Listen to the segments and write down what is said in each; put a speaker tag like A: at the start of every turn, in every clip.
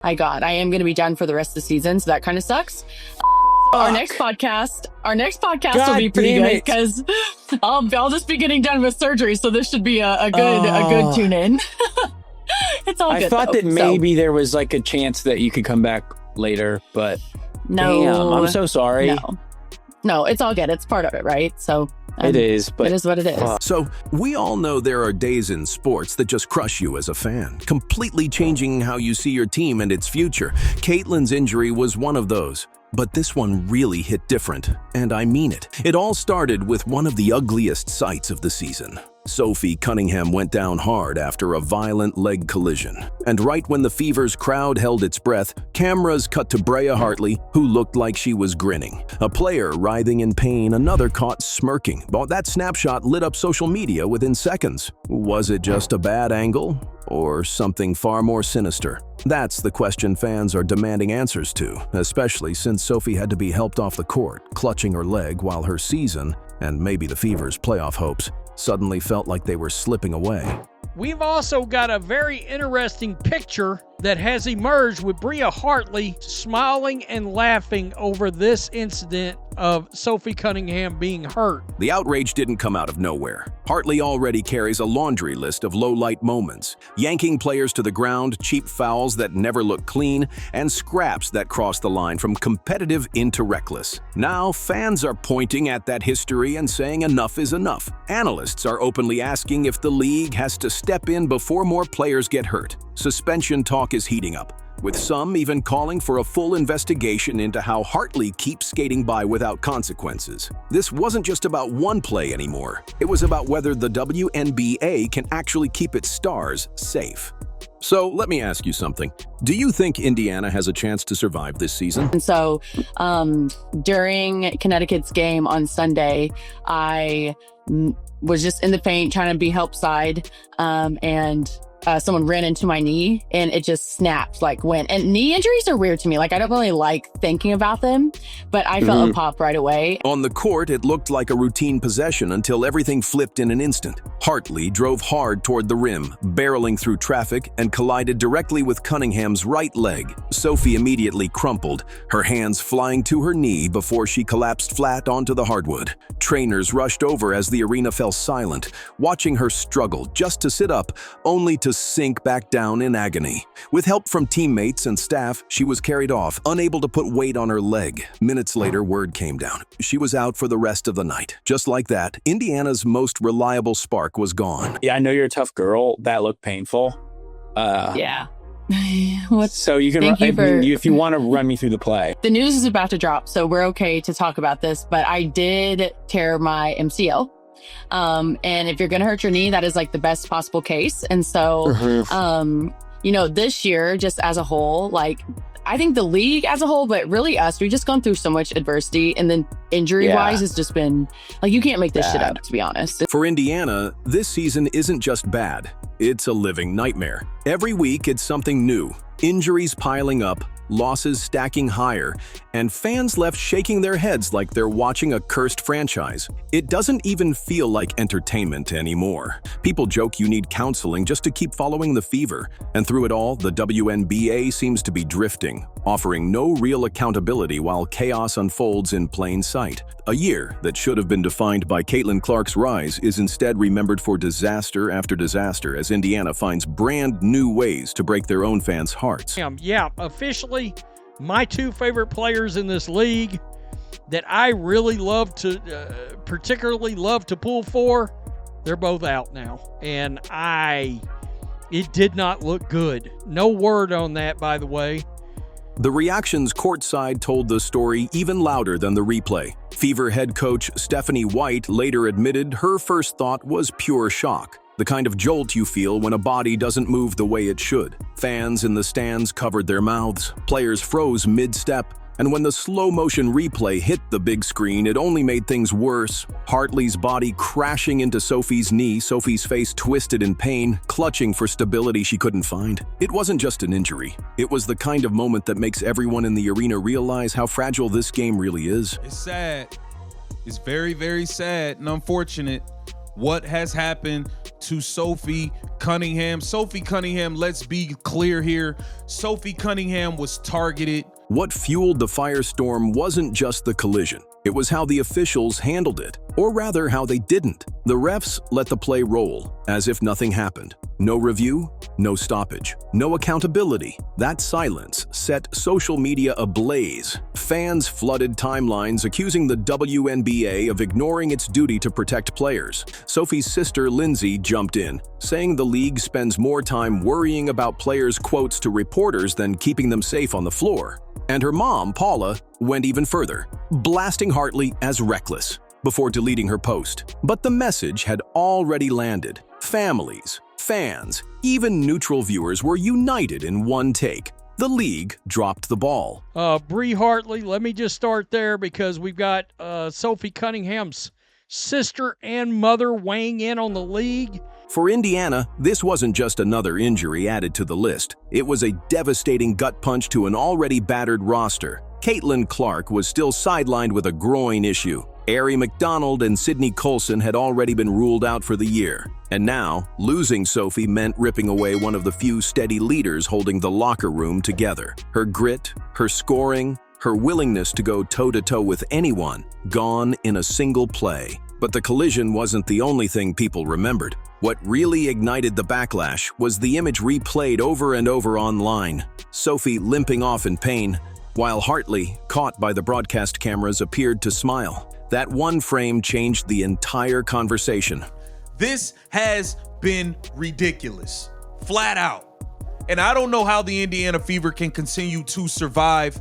A: I am going to be done for the rest of the season, so that kind of sucks. Our next podcast will be pretty good because I'll just be getting done with surgery, so this should be a good tune in. It's all good.
B: I thought that maybe there was like a chance that you could come back later, but
A: no,
B: damn, I'm so sorry.
A: No, it's all good. It's part of it, right? So
B: it is, but
A: it is what it is.
C: So we all know there are days in sports that just crush you as a fan, completely changing how you see your team and its future. Caitlin's injury was one of those. But this one really hit different, and I mean it. It all started with one of the ugliest sights of the season. Sophie Cunningham went down hard after a violent leg collision. And right when the Fever's crowd held its breath, cameras cut to Brea Hartley, who looked like she was grinning. A player writhing in pain, another caught smirking. But that snapshot lit up social media within seconds. Was it just a bad angle? Or something far more sinister? That's the question fans are demanding answers to, especially since Sophie had to be helped off the court, clutching her leg while her season, and maybe the Fever's playoff hopes, suddenly felt like they were slipping away.
D: We've also got a very interesting picture that has emerged with Brea Hartley smiling and laughing over this incident of Sophie Cunningham being hurt.
C: The outrage didn't come out of nowhere. Hartley already carries a laundry list of low-light moments, yanking players to the ground, cheap fouls that never look clean, and scraps that cross the line from competitive into reckless. Now, fans are pointing at that history and saying enough is enough. Analysts are openly asking if the league has to step in before more players get hurt. Suspension talk is heating up, with some even calling for a full investigation into how Hartley keeps skating by without consequences. This wasn't just about one play anymore. It was about whether the WNBA can actually keep its stars safe. So let me ask you something. Do you think Indiana has a chance to survive this season?
A: And so during Connecticut's game on Sunday, I was just in the paint trying to be help side, and someone ran into my knee and it just snapped, and knee injuries are weird to me. I don't really like thinking about them, but I felt a pop right away.
C: On the court, it looked like a routine possession until everything flipped in an instant. Hartley drove hard toward the rim, barreling through traffic, and collided directly with Cunningham's right leg. Sophie immediately crumpled, her hands flying to her knee before she collapsed flat onto the hardwood. Trainers rushed over as the arena fell silent, watching her struggle just to sit up, only to sink back down in agony. With help from teammates and staff, she was carried off, unable to put weight on her leg. Minutes later, word came down. She was out for the rest of the night. Just like that, Indiana's most reliable spark was gone.
B: Yeah, I know you're a tough girl. That looked painful.
A: Yeah.
B: So you can, if you want to run me through the play.
A: The news is about to drop, so we're okay to talk about this, but I did tear my MCL. And if you're going to hurt your knee, that is the best possible case. And so, this year, just as a whole, I think the league as a whole, but really us, we've just gone through so much adversity. And then injury-wise, it's just been, you can't make this shit up, to be honest.
C: For Indiana, this season isn't just bad. It's a living nightmare. Every week, it's something new. Injuries piling up, losses stacking higher, and fans left shaking their heads like they're watching a cursed franchise. It doesn't even feel like entertainment anymore. People joke you need counseling just to keep following the Fever, and through it all, the WNBA seems to be drifting, offering no real accountability while chaos unfolds in plain sight. A year that should have been defined by Caitlin Clark's rise is instead remembered for disaster after disaster as Indiana finds brand new ways to break their own fans' hearts.
D: Yeah, officially, my two favorite players in this league that I really particularly love to pull for, they're both out now. And it did not look good. No word on that, by the way.
C: The reactions courtside told the story even louder than the replay. Fever head coach Stephanie White later admitted her first thought was pure shock. The kind of jolt you feel when a body doesn't move the way it should. Fans in the stands covered their mouths, players froze mid-step, and when the slow-motion replay hit the big screen, it only made things worse. Hartley's body crashing into Sophie's knee, Sophie's face twisted in pain, clutching for stability she couldn't find. It wasn't just an injury. It was the kind of moment that makes everyone in the arena realize how fragile this game really is.
E: It's sad. It's very, very sad and unfortunate what has happened to Sophie Cunningham. Sophie Cunningham, let's be clear here. Sophie Cunningham was targeted.
C: What fueled the firestorm wasn't just the collision. It was how the officials handled it, or rather how they didn't. The refs let the play roll, as if nothing happened. No review, no stoppage, no accountability. That silence set social media ablaze. Fans flooded timelines accusing the WNBA of ignoring its duty to protect players. Sophie's sister, Lindsay, jumped in, saying the league spends more time worrying about players' quotes to reporters than keeping them safe on the floor. And her mom, Paula, went even further, blasting Hartley as reckless before deleting her post. But the message had already landed. Families, fans, even neutral viewers were united in one take. The league dropped the ball.
D: Bree Hartley, let me just start there because we've got Sophie Cunningham's sister and mother weighing in on the league.
C: For Indiana, this wasn't just another injury added to the list. It was a devastating gut punch to an already battered roster. Caitlin Clark was still sidelined with a groin issue. Arie McDonald and Sydney Colson had already been ruled out for the year. And now, losing Sophie meant ripping away one of the few steady leaders holding the locker room together. Her grit, her scoring, her willingness to go toe-to-toe with anyone, gone in a single play. But the collision wasn't the only thing people remembered. What really ignited the backlash was the image replayed over and over online. Sophie limping off in pain, while Hartley, caught by the broadcast cameras, appeared to smile. That one frame changed the entire conversation.
E: This has been ridiculous, flat out. And I don't know how the Indiana Fever can continue to survive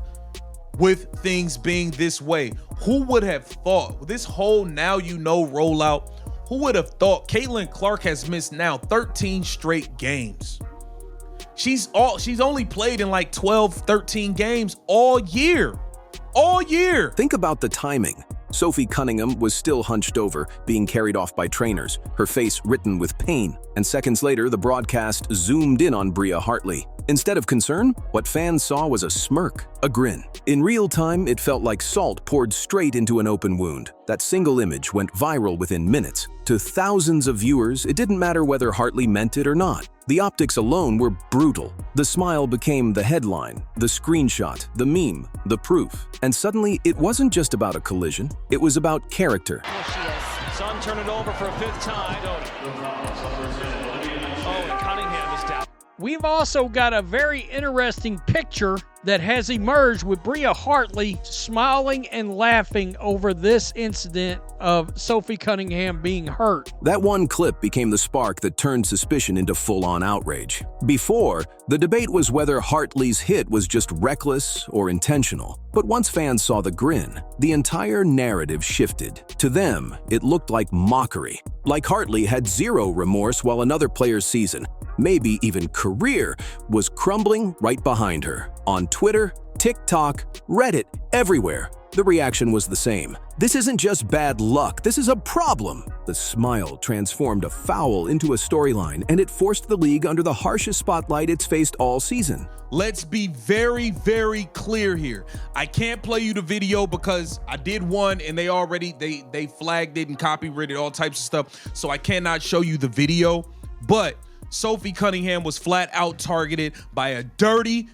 E: with things being this way. Who would have thought this whole now you know rollout? Who would have thought Caitlin Clark has missed now 13 straight games? She's only played in like 12, 13 games all year. All year.
C: Think about the timing. Sophie Cunningham was still hunched over, being carried off by trainers, her face written with pain. And seconds later, the broadcast zoomed in on Bria Hartley. Instead of concern, what fans saw was a smirk, a grin. In real time, it felt like salt poured straight into an open wound. That single image went viral within minutes. To thousands of viewers, it didn't matter whether Hartley meant it or not. The optics alone were brutal. The smile became the headline, the screenshot, the meme, the proof. And suddenly, it wasn't just about a collision, it was about character.
F: There she is. Son turn it over for a fifth time. Oh, and Cunningham is down.
D: We've also got a very interesting picture that has emerged with Bria Hartley smiling and laughing over this incident of Sophie Cunningham being hurt.
C: That one clip became the spark that turned suspicion into full-on outrage. Before, the debate was whether Hartley's hit was just reckless or intentional. But once fans saw the grin, the entire narrative shifted. To them, it looked like mockery. Like Hartley had zero remorse while another player's season, maybe even career, was crumbling right behind her. On Twitter, TikTok, Reddit, everywhere, the reaction was the same. This isn't just bad luck, this is a problem. The smile transformed a foul into a storyline, and it forced the league under the harshest spotlight it's faced all season.
E: Let's be very, very clear here. I can't play you the video because I did one and they flagged it and copyrighted all types of stuff. So I cannot show you the video, but Sophie Cunningham was flat out targeted by a dirty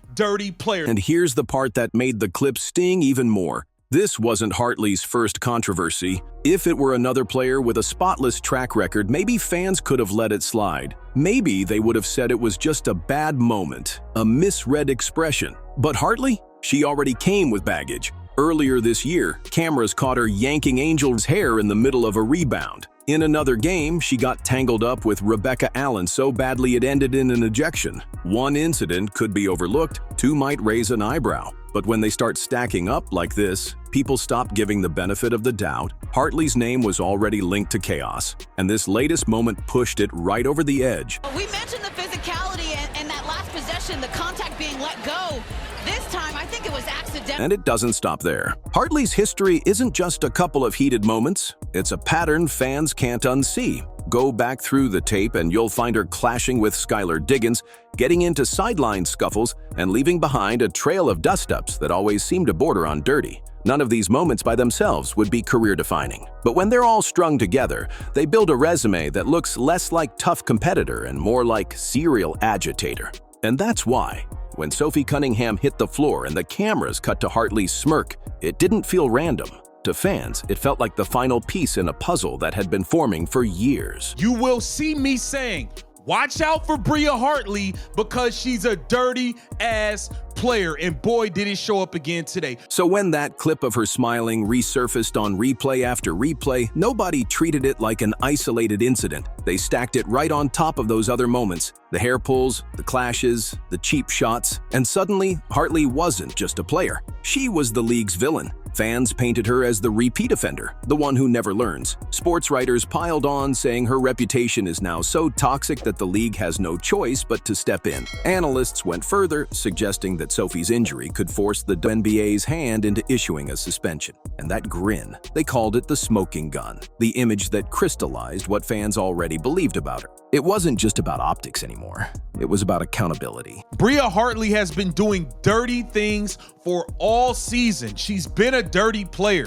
E: player.
C: And here's the part that made the clip sting even more. This wasn't Hartley's first controversy. If it were another player with a spotless track record, maybe fans could have let it slide. Maybe they would have said it was just a bad moment, a misread expression. But Hartley? She already came with baggage. Earlier this year, cameras caught her yanking Angel's hair in the middle of a rebound. In another game, she got tangled up with Rebecca Allen so badly it ended in an ejection. One incident could be overlooked, two might raise an eyebrow. But when they start stacking up like this, people stop giving the benefit of the doubt. Hartley's name was already linked to chaos, and this latest moment pushed it right over the edge.
G: We mentioned the physicality and that last possession, the contact being let go. This time, I think it was accidental.
C: And it doesn't stop there. Hartley's history isn't just a couple of heated moments. It's a pattern fans can't unsee. Go back through the tape and you'll find her clashing with Skylar Diggins, getting into sideline scuffles, and leaving behind a trail of dust-ups that always seem to border on dirty. None of these moments by themselves would be career-defining. But when they're all strung together, they build a resume that looks less like tough competitor and more like serial agitator. And that's why, when Sophie Cunningham hit the floor and the cameras cut to Hartley's smirk, it didn't feel random. To fans, it felt like the final piece in a puzzle that had been forming for years.
E: You will see me saying, watch out for Bria Hartley because she's a dirty-ass player, and boy, did it show up again today.
C: So when that clip of her smiling resurfaced on replay after replay, nobody treated it like an isolated incident. They stacked it right on top of those other moments. The hair pulls, the clashes, the cheap shots, and suddenly, Hartley wasn't just a player. She was the league's villain. Fans painted her as the repeat offender, the one who never learns. Sports writers piled on, saying her reputation is now so toxic that the league has no choice but to step in. Analysts went further, suggesting that Sophie's injury could force the NBA's hand into issuing a suspension. And that grin, they called it the smoking gun, the image that crystallized what fans already believed about her. It wasn't just about optics anymore. It was about accountability.
E: Bria Hartley has been doing dirty things for all season. She's been a dirty player.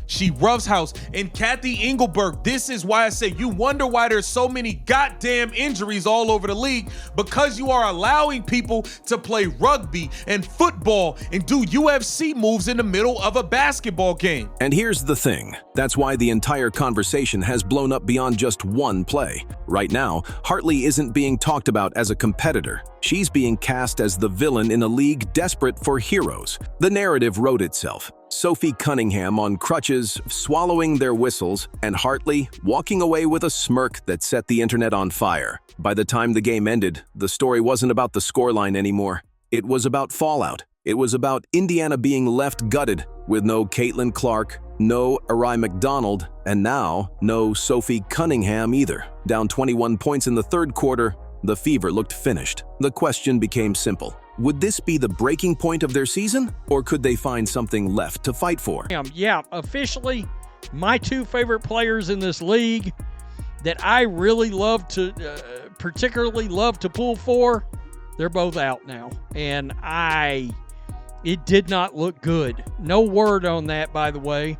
E: She roughhouse. And Kathy Engelberg, this is why I say you wonder why there's so many goddamn injuries all over the league, because you are allowing people to play rugby and football and do UFC moves in the middle of a basketball game.
C: And here's the thing. That's why the entire conversation has blown up beyond just one play. Right now, Hartley isn't being talked about as a competitor. She's being cast as the villain in a league desperate for heroes. The narrative wrote itself. Sophie Cunningham on crutches, swallowing their whistles, and Hartley walking away with a smirk that set the internet on fire. By the time the game ended, the story wasn't about the scoreline anymore. It was about fallout. It was about Indiana being left gutted, with no Caitlin Clark, no Arai McDonald, and now no Sophie Cunningham either. Down 21 points in the third quarter, the Fever looked finished. The question became simple. Would this be the breaking point of their season, or could they find something left to fight for?
D: Yeah, officially, my two favorite players in this league that I really love to, particularly love to pull for, they're both out now. And it did not look good. No word on that, by the way.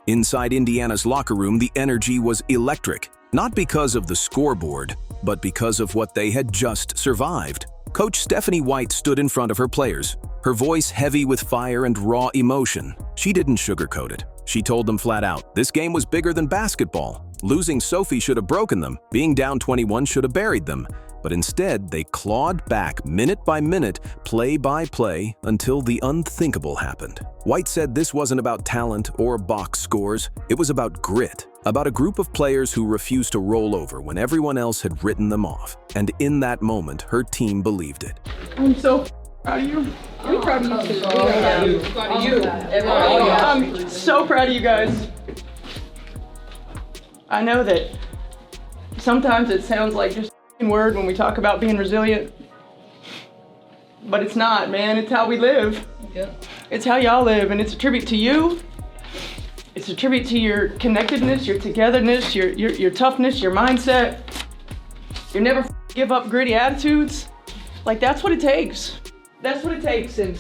C: Inside Indiana's locker room, the energy was electric, not because of the scoreboard, but because of what they had just survived. Coach Stephanie White stood in front of her players, her voice heavy with fire and raw emotion. She didn't sugarcoat it. She told them flat out, this game was bigger than basketball. Losing Sophie should have broken them. Being down 21 should have buried them. But instead, they clawed back minute by minute, play by play, until the unthinkable happened. White said this wasn't about talent or box scores. It was about grit, about a group of players who refused to roll over when everyone else had written them off. And in that moment, her team believed it.
H: I'm so proud of you.
I: We're proud of you too. Proud of you.
H: I'm so proud of you guys. I know that sometimes it sounds like just a word when we talk about being resilient, but it's not, man. It's how we live.
I: Yep.
H: It's how y'all live, and it's a tribute to you. It's a tribute to your connectedness, your togetherness, your toughness, your mindset. You never give up gritty attitudes. Like, that's what it takes. That's what it takes.
C: And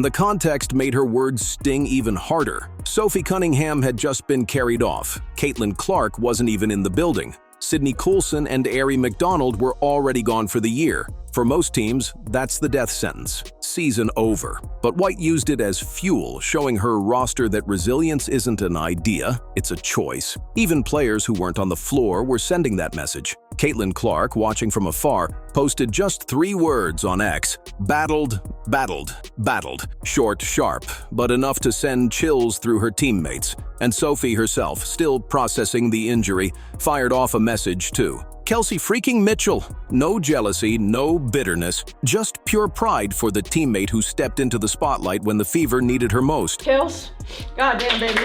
C: the context made her words sting even harder. Sophie Cunningham had just been carried off. Caitlin Clark wasn't even in the building. Sydney Coulson and Arai McDonald were already gone for the year. For most teams, that's the death sentence. Season over. But White used it as fuel, showing her roster that resilience isn't an idea, it's a choice. Even players who weren't on the floor were sending that message. Caitlin Clark, watching from afar, posted just 3 words on X. Battled, battled, battled. Short, sharp, but enough to send chills through her teammates. And Sophie herself, still processing the injury, fired off a message too. Kelsey freaking Mitchell. No jealousy, no bitterness, just pure pride for the teammate who stepped into the spotlight when the Fever needed her most.
H: Kels, goddamn baby.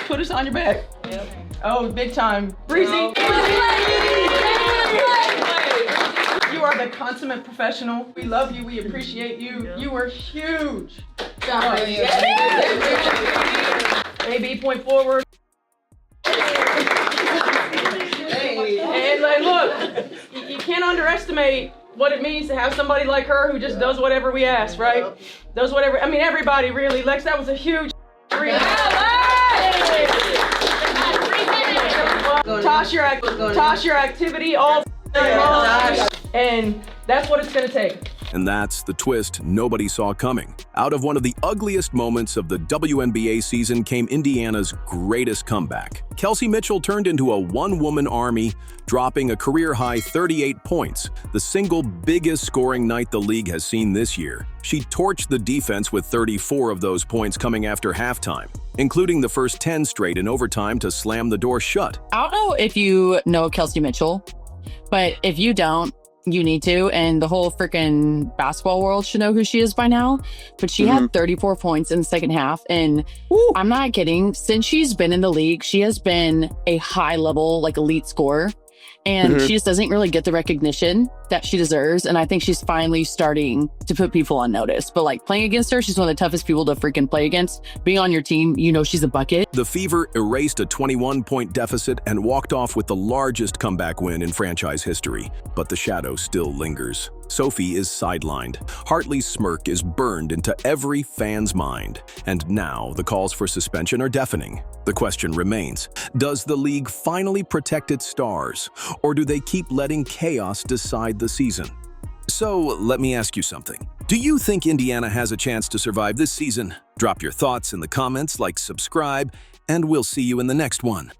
H: Put us on your back.
I: Yep.
H: Oh, big time. Breezy. You are the consummate professional. We love you. We appreciate you.
I: Yeah.
H: You were huge.
I: Yeah.
H: AB, point forward. And like, look, you can't underestimate what it means to have somebody like her who just does whatever we ask, right? Does whatever, I mean, everybody really. Lex, that was a huge dream. Toss your activity all long, and that's what it's gonna take.
C: And that's the twist nobody saw coming. Out of one of the ugliest moments of the WNBA season came Indiana's greatest comeback. Kelsey Mitchell turned into a one-woman army, dropping a career-high 38 points, the single biggest scoring night the league has seen this year. She torched the defense with 34 of those points coming after halftime, including the first 10 straight in overtime to slam the door shut.
A: I don't know if you know Kelsey Mitchell, but if you don't, you need to, and the whole freaking basketball world should know who she is by now. But she had 34 points in the second half, and I'm not kidding. Since she's been in the league, she has been a high level, like elite scorer, and she just doesn't really get the recognition that she deserves. And I think she's finally starting to put people on notice. But like playing against her, she's one of the toughest people to freaking play against. Being on your team, you know she's a bucket.
C: The Fever erased a 21-point deficit and walked off with the largest comeback win in franchise history. But the shadow still lingers. Sophie is sidelined. Hartley's smirk is burned into every fan's mind. And now the calls for suspension are deafening. The question remains, does the league finally protect its stars, or do they keep letting chaos decide the season? So let me ask you something. Do you think Indiana has a chance to survive this season? Drop your thoughts in the comments, subscribe, and we'll see you in the next one.